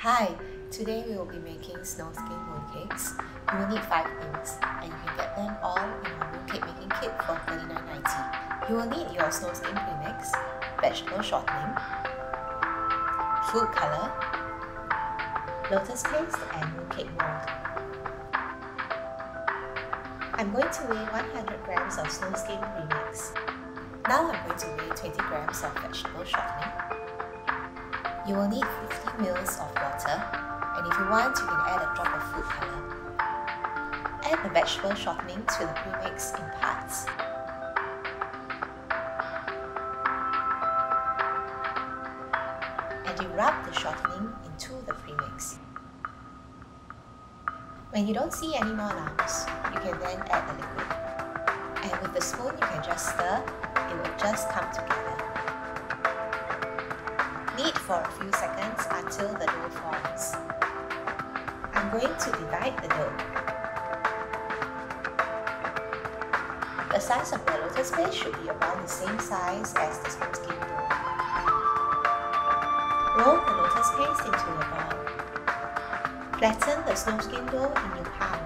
Hi, today we will be making snowskin mooncakes. You will need 5 things, and you can get them all in our mooncake making kit for $39.90. You will need your snowskin premix, vegetable shortening, food color, lotus paste, and mooncake mold. I'm going to weigh 100 grams of snowskin premix. Now I'm going to weigh 20 grams of vegetable shortening. You will need 50 ml of water, and if you want, you can add a drop of food color. Add the vegetable shortening to the premix in parts. And you rub the shortening into the premix. When you don't see any more lumps, you can then add the liquid. And with the spoon, you can just stir, it will just come together. Knead for a few seconds until the dough forms. I'm going to divide the dough. The size of the lotus paste should be around the same size as the snowskin dough. Roll the lotus paste into a ball. Flatten the snowskin dough in your palm.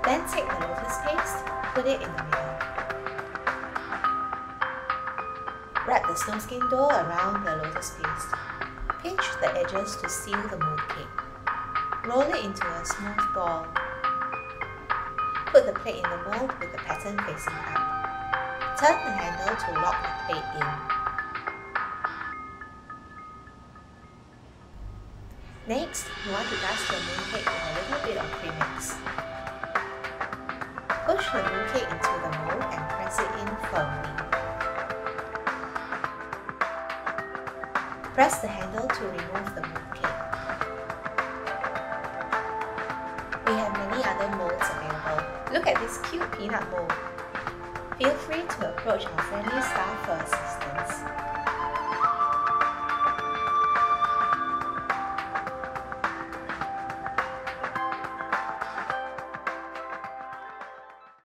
Then take the lotus paste, put it in the middle. Wrap the snowskin dough around the lotus paste. Pinch the edges to seal the mooncake. Roll it into a smooth ball. Put the plate in the mold with the pattern facing up. Turn the handle to lock the plate in. Next, you want to dust your mooncake with a little bit of premix. Push the mooncake into the mold and press it in firmly. Press the handle to remove the mooncake. We have many other molds available. Look at this cute peanut mold. Feel free to approach our friendly staff for assistance.